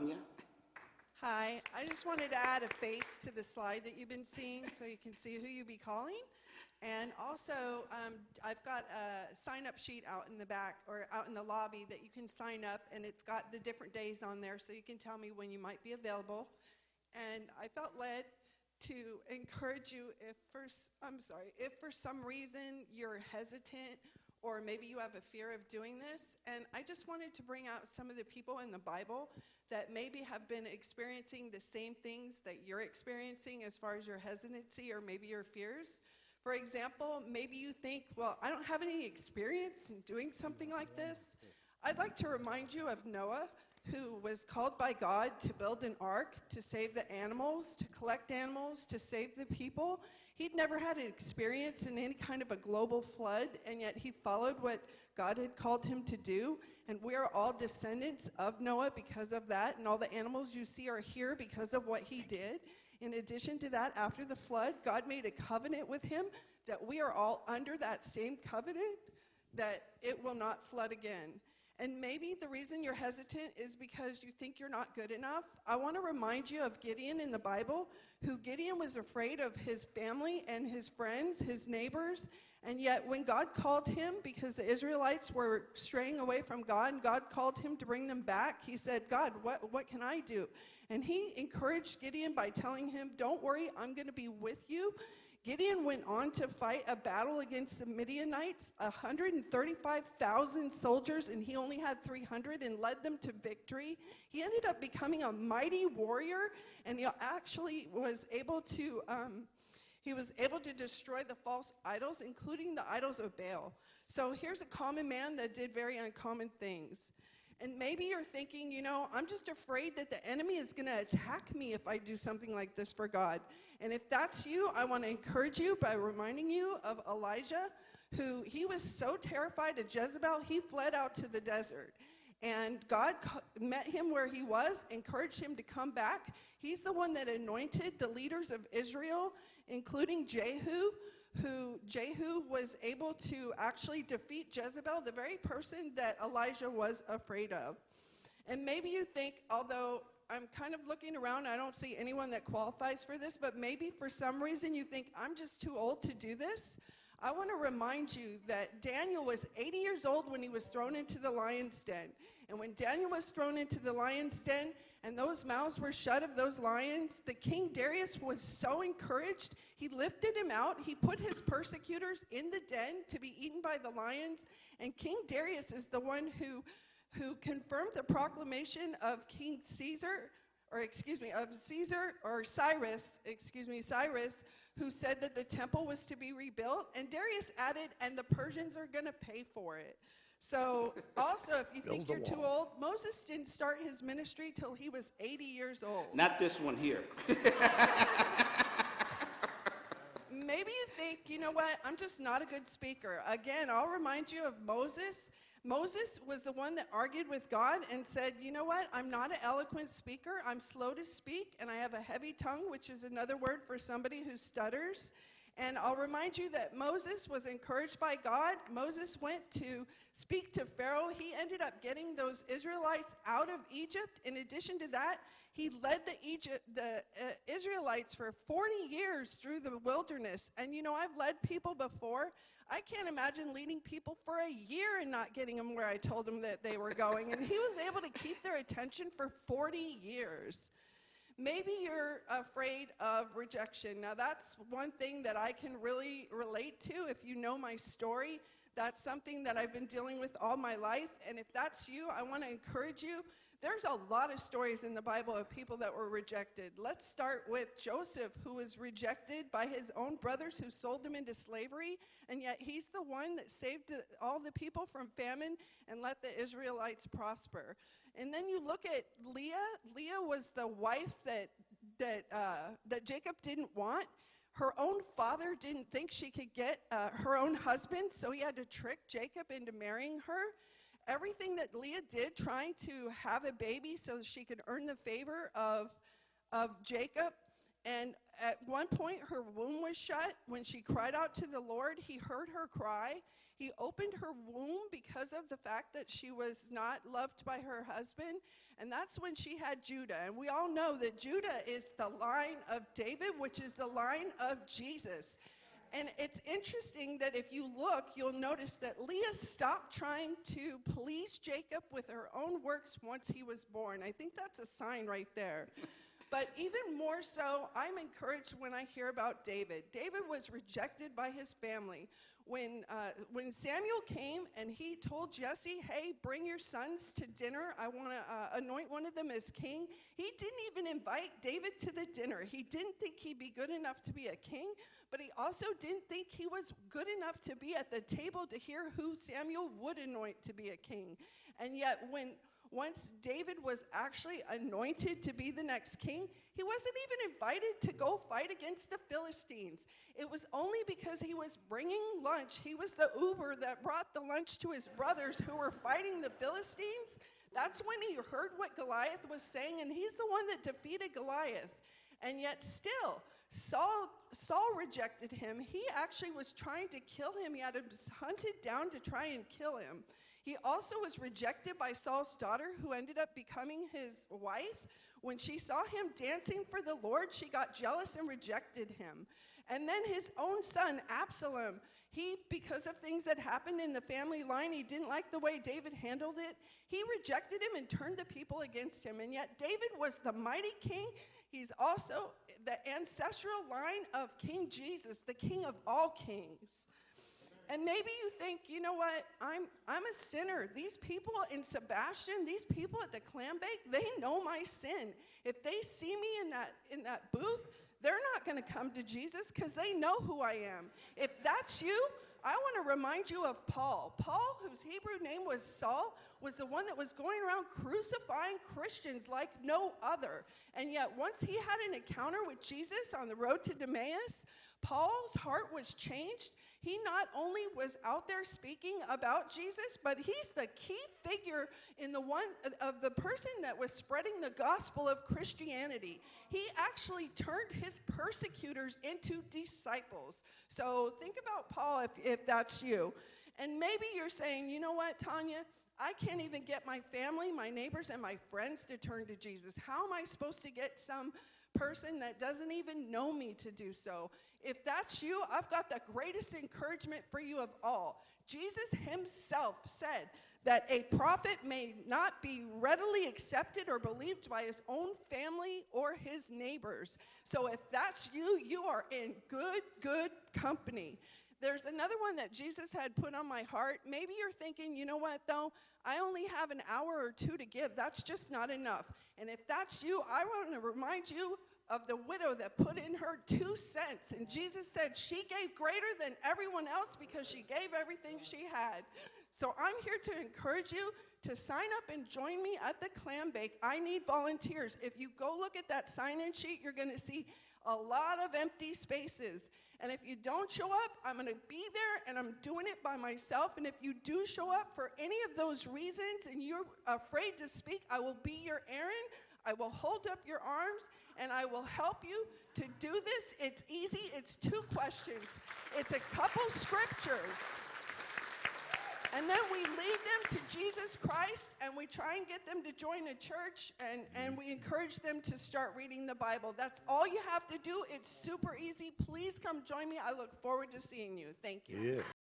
Tanya. Hi, I just wanted to add a face to the slide that you've been seeing so you can see who you be calling. And also, I've got a sign-up sheet out in the back or out in the lobby that you can sign up, and it's got the different days on there so you can tell me when you might be available. And I felt led to encourage you if for some reason you're hesitant or maybe you have a fear of doing this. And I just wanted to bring out some of the people in the Bible that maybe have been experiencing the same things that you're experiencing as far as your hesitancy or maybe your fears. For example, maybe you think, well, I don't have any experience in doing something like this. I'd like to remind you of Noah, who was called by God to build an ark, to save the animals, to collect animals, to save the people. He'd never had an experience in any kind of a global flood, and yet he followed what God had called him to do. And we are all descendants of Noah because of that, and all the animals you see are here because of what he did. In addition to that, after the flood, God made a covenant with him that we are all under that same covenant, that it will not flood again. And maybe the reason you're hesitant is because you think you're not good enough. I want to remind you of Gideon in the Bible, who Gideon was afraid of his family and his friends, his neighbors, and yet when God called him, because the Israelites were straying away from God, and God called him to bring them back, he said, God, what can I do? And he encouraged Gideon by telling him, don't worry, I'm going to be with you. Gideon went on to fight a battle against the Midianites, 135,000 soldiers, and he only had 300 and led them to victory. He ended up becoming a mighty warrior, and he actually was able to destroy the false idols, including the idols of Baal. So here's a common man that did very uncommon things. And maybe you're thinking, I'm just afraid that the enemy is going to attack me if I do something like this for God. And if that's you, I want to encourage you by reminding you of Elijah, who he was so terrified of Jezebel, he fled out to the desert. And God met him where he was, encouraged him to come back. He's the one that anointed the leaders of Israel, including Jehu, who Jehu was able to actually defeat Jezebel, the very person that Elijah was afraid of. And maybe you think, although I'm kind of looking around, I don't see anyone that qualifies for this, but maybe for some reason you think, I'm just too old to do this. I want to remind you that Daniel was 80 years old when he was thrown into the lion's den. And when Daniel was thrown into the lion's den and those mouths were shut of those lions, the King Darius was so encouraged, he lifted him out. He put his persecutors in the den to be eaten by the lions. And King Darius is the one who confirmed the proclamation of Cyrus, who said that the temple was to be rebuilt. And Darius added, and the Persians are going to pay for it. So also, if you think you're too old, Moses didn't start his ministry till he was 80 years old. Not this one here. Maybe you think, you know what, I'm just not a good speaker. Again, I'll remind you of Moses. Moses was the one that argued with God and said, you know what, I'm not an eloquent speaker. I'm slow to speak, and I have a heavy tongue, which is another word for somebody who stutters. And I'll remind you that Moses was encouraged by God. Moses went to speak to Pharaoh. He ended up getting those Israelites out of Egypt. In addition to that, he led the Israelites for 40 years through the wilderness. And I've led people before. I can't imagine leading people for a year and not getting them where I told them that they were going. And he was able to keep their attention for 40 years. Maybe you're afraid of rejection. Now, that's one thing that I can really relate to. If you know my story, that's something that I've been dealing with all my life. And if that's you, I want to encourage you. There's a lot of stories in the Bible of people that were rejected. Let's start with Joseph, who was rejected by his own brothers who sold him into slavery, and yet he's the one that saved all the people from famine and let the Israelites prosper. And then you look at Leah. Leah was the wife that Jacob didn't want. Her own father didn't think she could get her own husband, so he had to trick Jacob into marrying her. Everything that Leah did trying to have a baby so she could earn the favor of Jacob And at one point, her womb was shut. When she cried out to the Lord, he heard her cry. He opened her womb because of the fact that she was not loved by her husband. And that's when she had Judah. And we all know that Judah is the line of David, which is the line of Jesus. And it's interesting that if you look, you'll notice that Leah stopped trying to please Jacob with her own works once he was born. I think that's a sign right there. But even more so, I'm encouraged when I hear about David. David was rejected by his family. When Samuel came and he told Jesse, hey, bring your sons to dinner. I want to anoint one of them as king. He didn't even invite David to the dinner. He didn't think he'd be good enough to be a king, but he also didn't think he was good enough to be at the table to hear who Samuel would anoint to be a king. And yet once David was actually anointed to be the next king, he wasn't even invited to go fight against the Philistines. It was only because he was bringing lunch. He was the Uber that brought the lunch to his brothers who were fighting the Philistines. That's when he heard what Goliath was saying, and he's the one that defeated Goliath. And yet still, Saul rejected him. He actually was trying to kill him. He had him hunted down to try and kill him. He also was rejected by Saul's daughter, who ended up becoming his wife. When she saw him dancing for the Lord, she got jealous and rejected him. And then his own son, Absalom, because of things that happened in the family line, he didn't like the way David handled it. He rejected him and turned the people against him. And yet David was the mighty king. He's also the ancestral line of King Jesus, the King of all kings. And maybe you think, you know what, I'm a sinner. These people in Sebastian, these people at the clam bake, they know my sin. If they see me in that booth, they're not going to come to Jesus because they know who I am. If that's you, I want to remind you of Paul. Paul, whose Hebrew name was Saul, was the one that was going around crucifying Christians like no other. And yet once he had an encounter with Jesus on the road to Emmaus, Paul's heart was changed. He not only was out there speaking about Jesus, but he's the key figure in the person that was spreading the gospel of Christianity. He actually turned his persecutors into disciples. So think about Paul if that's you. And maybe you're saying, you know what, Tanya? I can't even get my family, my neighbors, and my friends to turn to Jesus. How am I supposed to get some person that doesn't even know me to do so? If that's you, I've got the greatest encouragement for you of all. Jesus himself said that a prophet may not be readily accepted or believed by his own family or his neighbors. So if that's you, you are in good company. There's another one that Jesus had put on my heart. Maybe you're thinking, you know what, though? I only have an hour or two to give. That's just not enough. And if that's you, I want to remind you of the widow that put in her 2 cents. And Jesus said she gave greater than everyone else because she gave everything she had. So I'm here to encourage you to sign up and join me at the clam bake. I need volunteers. If you go look at that sign-in sheet, you're going to see a lot of empty spaces. And if you don't show up, I'm going to be there, and I'm doing it by myself. And if you do show up for any of those reasons and you're afraid to speak, I will be your Aaron. I will hold up your arms, and I will help you to do this. It's easy. It's 2 questions. It's a couple scriptures. And then we lead them to Jesus Christ, and we try and get them to join a church, and we encourage them to start reading the Bible. That's all you have to do. It's super easy. Please come join me. I look forward to seeing you. Thank you. Yeah.